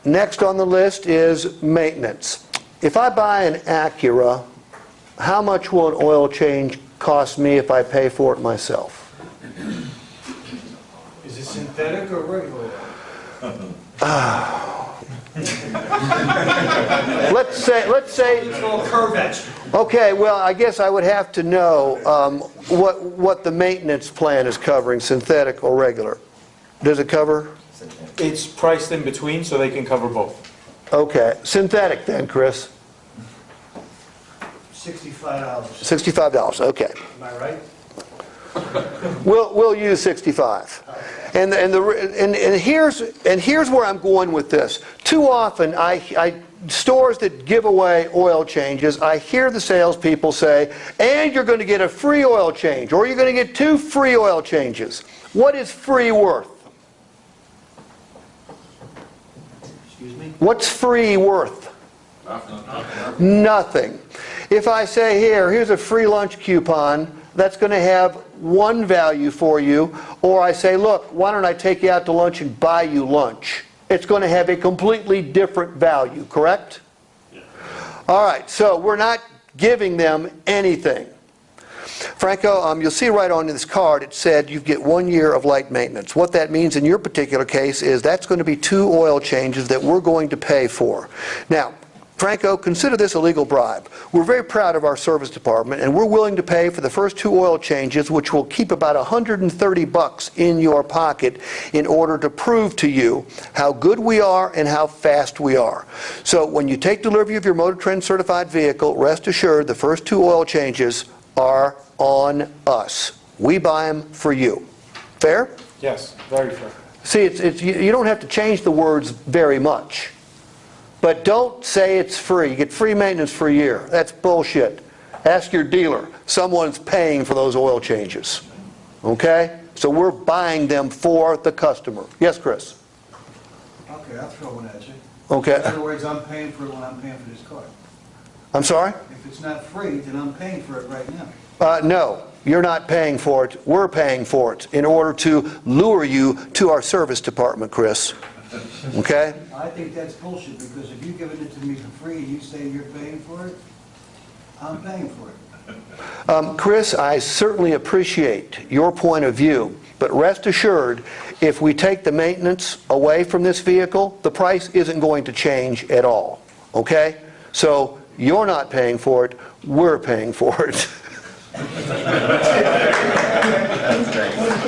next on the list is maintenance. If I buy an Acura, how much will an oil change cost me if I pay for it myself? Is it synthetic or regular? Let's say. It's all Corvettes. Okay, well, I guess I would have to know what the maintenance plan is covering, synthetic or regular. Does it cover? It's priced in between, so they can cover both. Okay, synthetic then, Chris. $65. $65. Okay. Am I right? We'll use 65. And here's where I'm going with this. Too often, stores that give away oil changes, I hear the salespeople say, and you're going to get a free oil change, or you're going to get 2 free oil changes. What is free worth? Excuse me? What's free worth? Nothing. If I say, here's a free lunch coupon, that's going to have one value for you, or I say, look, why don't I take you out to lunch and buy you lunch? It's going to have a completely different value, correct? Yeah. All right, so we're not giving them anything. Franco, you'll see right on this card it said you get 1 year of light maintenance. What that means in your particular case is that's going to be 2 oil changes that we're going to pay for. Now, Franco, consider this a legal bribe. We're very proud of our service department, and we're willing to pay for the first 2 oil changes, which will keep about $130 in your pocket in order to prove to you how good we are and how fast we are. So when you take delivery of your Motor Trend certified vehicle, rest assured the first 2 oil changes are on us. We buy them for you. Fair? Yes, very fair. See, you don't have to change the words very much. But don't say it's free. You get free maintenance for a year. That's bullshit. Ask your dealer. Someone's paying for those oil changes. Okay? So we're buying them for the customer. Yes, Chris? Okay, I'll throw one at you. Okay. In other words, I'm paying for it when I'm paying for this car. I'm sorry? If it's not free, then I'm paying for it right now. No, you're not paying for it. We're paying for it in order to lure you to our service department, Chris. Okay? I think that's bullshit, because if you're giving it to me for free and you say you're paying for it, I'm paying for it. Chris, I certainly appreciate your point of view, but rest assured, if we take the maintenance away from this vehicle, the price isn't going to change at all. Okay? So you're not paying for it, we're paying for it.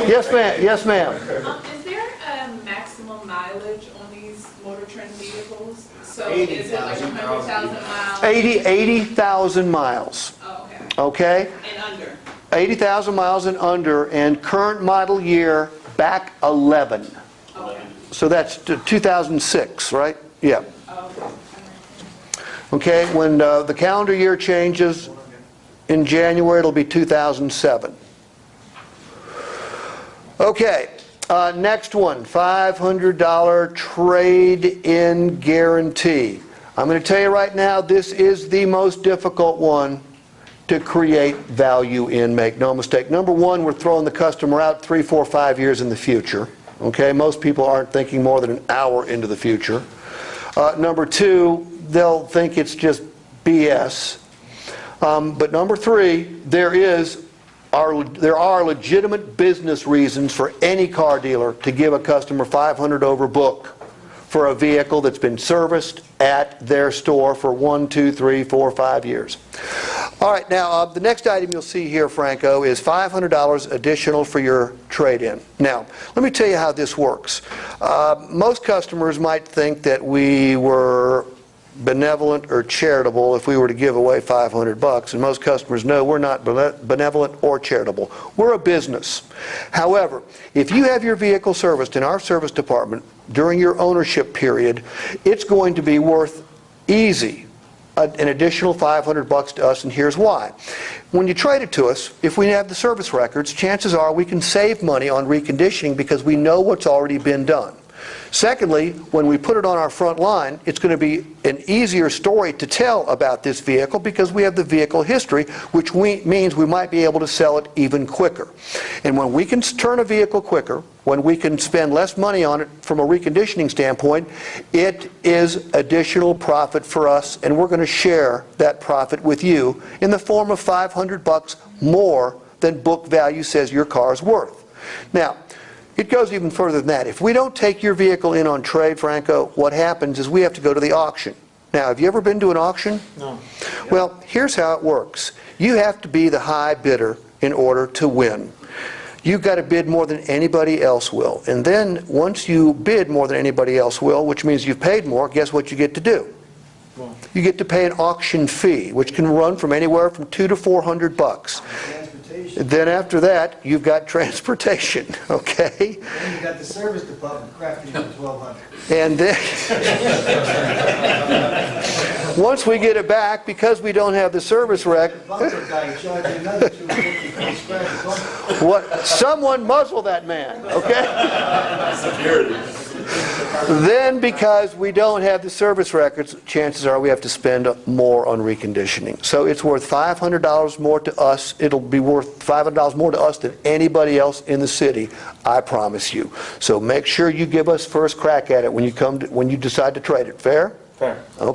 Yes, ma'am. Yes, ma'am. Is there a maximum mileage on these Motor Trend vehicles? So is it like 100,000 miles? 80,000 miles. Oh, Okay? okay. And under? 80,000 miles and under, and current model year back 11. Okay. So that's 2006, right? Yeah. Okay. Okay, when the calendar year changes in January, it'll be 2007. Okay, next one, $500 trade-in guarantee. I'm going to tell you right now, this is the most difficult one to create value in, make no mistake. Number one, we're throwing the customer out 3, 4, 5 years in the future. Okay, most people aren't thinking more than an hour into the future. Number two, they'll think it's just BS. But number three, there are legitimate business reasons for any car dealer to give a customer $500 over book for a vehicle that's been serviced at their store for 1, 2, 3, 4, 5 years. All right, now the next item you'll see here, Franco, is $500 additional for your trade-in. Now, let me tell you how this works. Most customers might think that we were benevolent or charitable if we were to give away $500, and most customers know we're not benevolent or charitable. We're a business. However, if you have your vehicle serviced in our service department during your ownership period, it's going to be worth easy an additional $500 to us, and here's why. When you trade it to us, if we have the service records, chances are we can save money on reconditioning because we know what's already been done. Secondly, when we put it on our front line, it's going to be an easier story to tell about this vehicle because we have the vehicle history, which means we might be able to sell it even quicker. And when we can turn a vehicle quicker, when we can spend less money on it from a reconditioning standpoint, it is additional profit for us, and we're going to share that profit with you in the form of $500 more than book value says your car is worth. Now, it goes even further than that. If we don't take your vehicle in on trade, Franco, what happens is we have to go to the auction. Now, have you ever been to an auction? No. Well, here's how it works. You have to be the high bidder in order to win. You've got to bid more than anybody else will. And then once you bid more than anybody else will, which means you've paid more, guess what you get to do? Well, You get to pay an auction fee, which can run from anywhere from $200 to $400. Transportation. Then after that, you've got transportation, okay? Then you got the service department crafting for $1,200. And then, once we get it back, because we don't have the service rec, The bumper guy charged you another $250 for a scratch bumper. what, someone muzzle that man, okay? Then, because we don't have the service records, chances are we have to spend more on reconditioning. So it's worth $500 more to us. It'll be worth $500 more to us than anybody else in the city, I promise you. So make sure you give us first crack at it when you decide to trade it. Fair? fair. Okay.